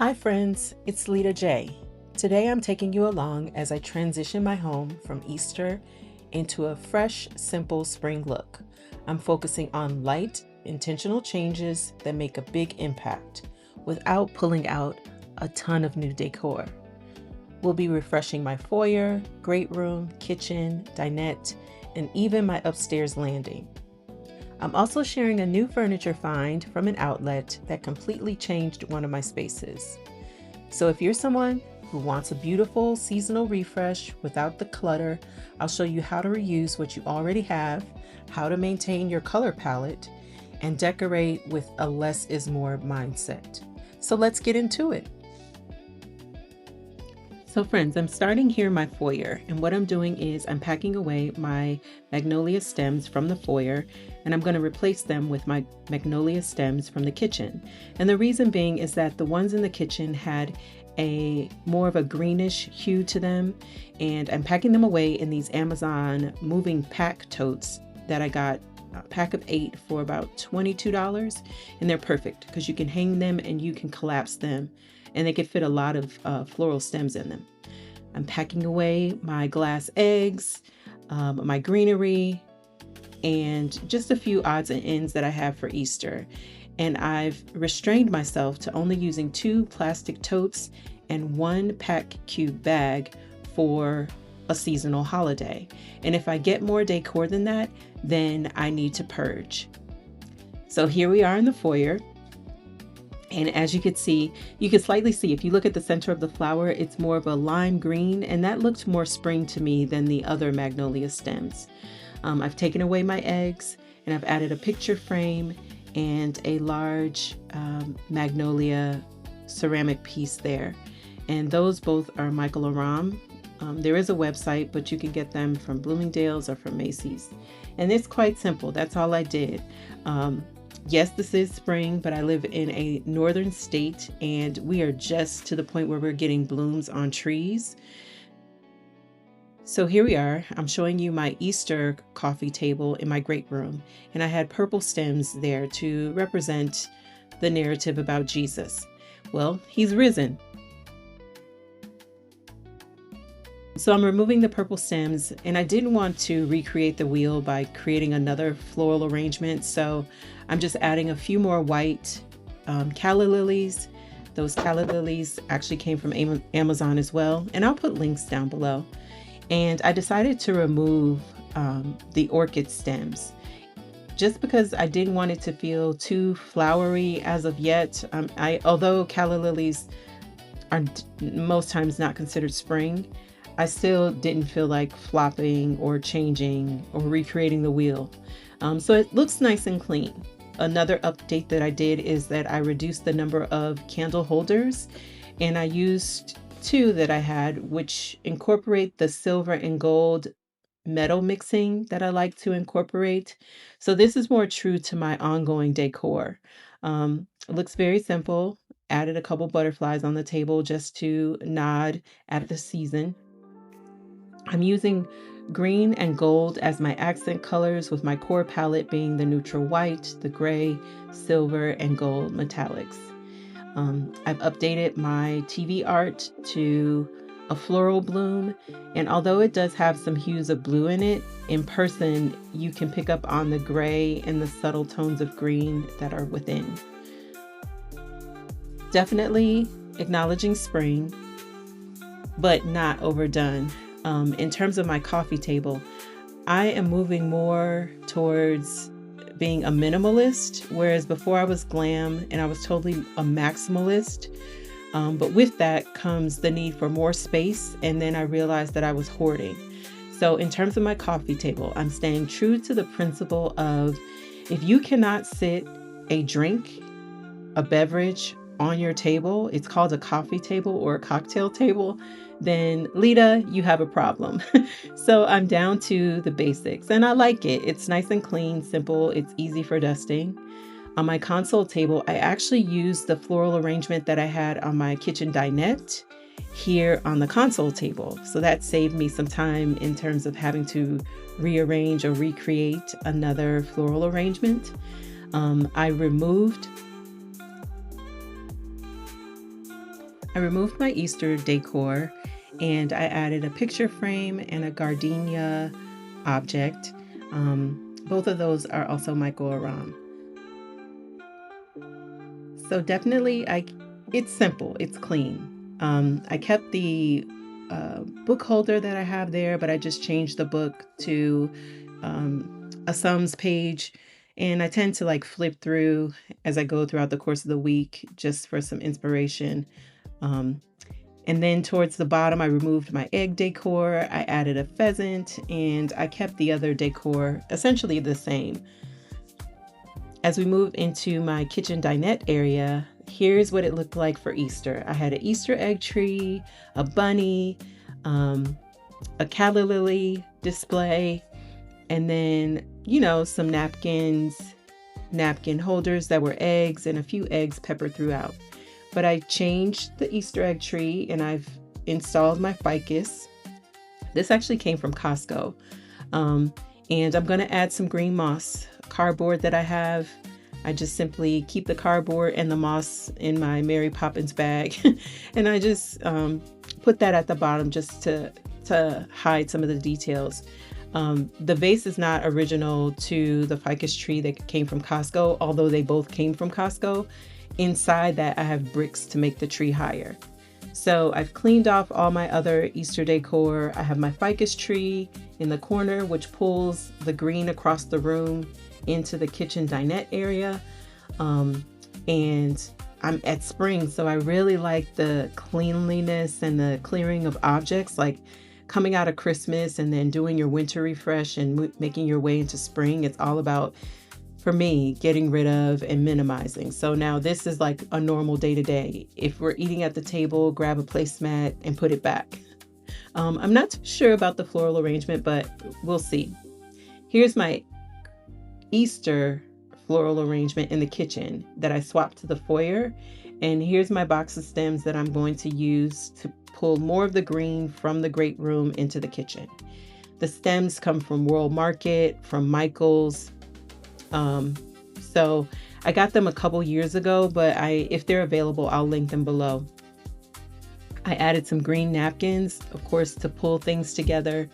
Hi friends, it's Lita J. Today I'm taking you along as I transition my home from Easter into a fresh, simple spring look. I'm focusing on light, intentional changes that make a big impact without pulling out a ton of new decor. We'll be refreshing my foyer, great room, kitchen, dinette, and even my upstairs landing. I'm also sharing a new furniture find from an outlet that completely changed one of my spaces. So if you're someone who wants a beautiful seasonal refresh without the clutter, I'll show you how to reuse what you already have, how to maintain your color palette, and decorate with a less is more mindset. So let's get into it. So friends, I'm starting here in my foyer, and what I'm doing is I'm packing away my magnolia stems from the foyer, and I'm going to replace them with my magnolia stems from the kitchen. And the reason being is that the ones in the kitchen had a more of a greenish hue to them, and I'm packing them away in these Amazon moving pack totes that I got a pack of 8 for about $22, and they're perfect because you can hang them and you can collapse them, and they could fit a lot of floral stems in them. I'm packing away my glass eggs, my greenery, and just a few odds and ends that I have for Easter. And I've restrained myself to only using 2 plastic totes and 1 pack cube bag for a seasonal holiday. And if I get more decor than that, then I need to purge. So here we are in the foyer. And as you can see, you can slightly see, if you look at the center of the flower, it's more of a lime green, and that looked more spring to me than the other magnolia stems. I've taken away my eggs, and I've added a picture frame and a large magnolia ceramic piece there. And those both are Michael Aram. There is a website, but you can get them from Bloomingdale's or from Macy's. And it's quite simple. That's all I did. Yes, this is spring, but I live in a northern state, and we are just to the point where we're getting blooms on trees. So here we are. I'm showing you my Easter coffee table in my great room, and I had purple stems there to represent the narrative about Jesus. Well, he's risen. So I'm removing the purple stems, and I didn't want to recreate the wheel by creating another floral arrangement, so I'm just adding a few more white calla lilies. Those calla lilies actually came from Amazon as well, and I'll put links down below. And I decided to remove the orchid stems just because I didn't want it to feel too flowery as of yet. Although calla lilies are most times not considered spring, I still didn't feel like flopping or changing or recreating the wheel. So it looks nice and clean. Another update that I did is that I reduced the number of candle holders, and I used 2 that I had, which incorporate the silver and gold metal mixing that I like to incorporate. So this is more true to my ongoing decor. It looks very simple. Added a couple butterflies on the table just to nod at the season. I'm using green and gold as my accent colors, with my core palette being the neutral white, the gray, silver, and gold metallics. I've updated my TV art to a floral bloom, and although it does have some hues of blue in it, in person you can pick up on the gray and the subtle tones of green that are within. Definitely acknowledging spring, but not overdone. In terms of my coffee table, I am moving more towards being a minimalist, whereas before I was glam and I was totally a maximalist. But with that comes the need for more space, and then I realized that I was hoarding. So in terms of my coffee table, I'm staying true to the principle of, if you cannot sit a drink, a beverage on your table, it's called a coffee table or a cocktail table, then Lita, you have a problem. So I'm down to the basics, and I like it. It's nice and clean, simple, it's easy for dusting. On my console table, I actually used the floral arrangement that I had on my kitchen dinette here on the console table. So that saved me some time in terms of having to rearrange or recreate another floral arrangement. I removed I removed my Easter decor and I added a picture frame and a gardenia object. Both of those are also Michael Aram. So definitely, it's simple, it's clean. I kept the book holder that I have there, but I just changed the book to a Sums page. And I tend to like flip through as I go throughout the course of the week just for some inspiration. Um, and then towards the bottom, I removed my egg decor. I added a pheasant and I kept the other decor essentially the same. As we move into my kitchen dinette area, here's what it looked like for Easter. I had an Easter egg tree, a bunny, a calla lily display, and then, some napkins, napkin holders that were eggs, and a few eggs peppered throughout. But I changed the Easter egg tree and I've installed my ficus. This actually came from Costco. And I'm going to add some green moss cardboard that I have. I just simply keep the cardboard and the moss in my Mary Poppins bag. And I just put that at the bottom just to hide some of the details. The vase is not original to the ficus tree that came from Costco, although they both came from Costco. Inside that, I have bricks to make the tree higher. So I've cleaned off all my other Easter decor. I have my ficus tree in the corner, which pulls the green across the room into the kitchen dinette area. And I'm at spring, so I really like the cleanliness and the clearing of objects, like coming out of Christmas and then doing your winter refresh and making your way into spring. It's all about, for me, getting rid of and minimizing. So now this is like a normal day-to-day. If we're eating at the table, grab a placemat and put it back. I'm not too sure about the floral arrangement, but we'll see. Here's my Easter floral arrangement in the kitchen that I swapped to the foyer. And here's my box of stems that I'm going to use to pull more of the green from the great room into the kitchen. The stems come from World Market, from Michael's. So I got them a couple years ago, but if they're available, I'll link them below. I added some green napkins, of course, to pull things together.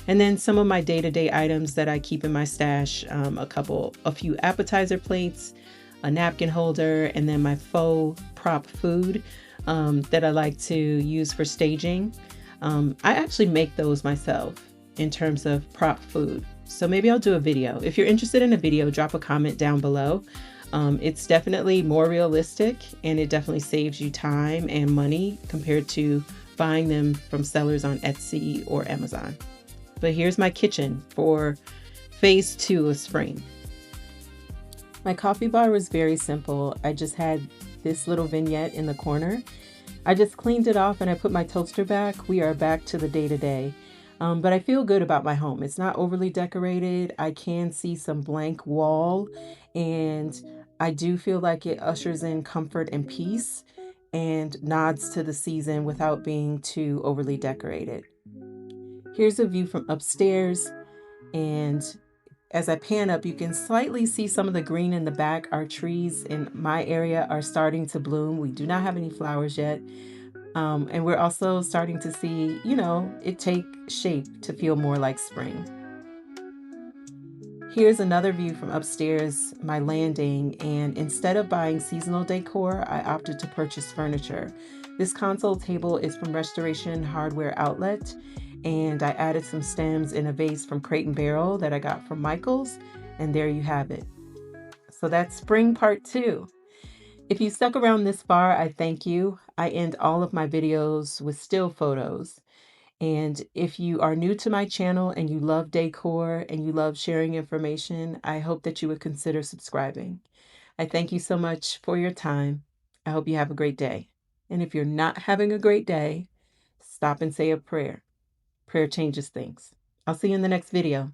And then some of my day-to-day items that I keep in my stash, a few appetizer plates, a napkin holder, and then my faux prop food that I like to use for staging. I actually make those myself in terms of prop food. So maybe I'll do a video. If you're interested in a video, drop a comment down below. It's definitely more realistic and it definitely saves you time and money compared to buying them from sellers on Etsy or Amazon. But here's my kitchen for phase 2 of spring. My coffee bar was very simple. I just had this little vignette in the corner. I just cleaned it off and I put my toaster back. We are back to the day-to-day. But I feel good about my home. It's not overly decorated. I can see some blank wall and I do feel like it ushers in comfort and peace and nods to the season without being too overly decorated. Here's a view from upstairs, and as I pan up, you can slightly see some of the green in the back. Our trees in my area are starting to bloom. We do not have any flowers yet. And we're also starting to see, it take shape to feel more like spring. Here's another view from upstairs, my landing, and instead of buying seasonal decor, I opted to purchase furniture. This console table is from Restoration Hardware Outlet, and I added some stems in a vase from Crate & Barrel that I got from Michael's, and there you have it. So that's spring part 2. If you stuck around this far, I thank you. I end all of my videos with still photos. And if you are new to my channel and you love decor and you love sharing information, I hope that you would consider subscribing. I thank you so much for your time. I hope you have a great day. And if you're not having a great day, stop and say a prayer. Prayer changes things. I'll see you in the next video.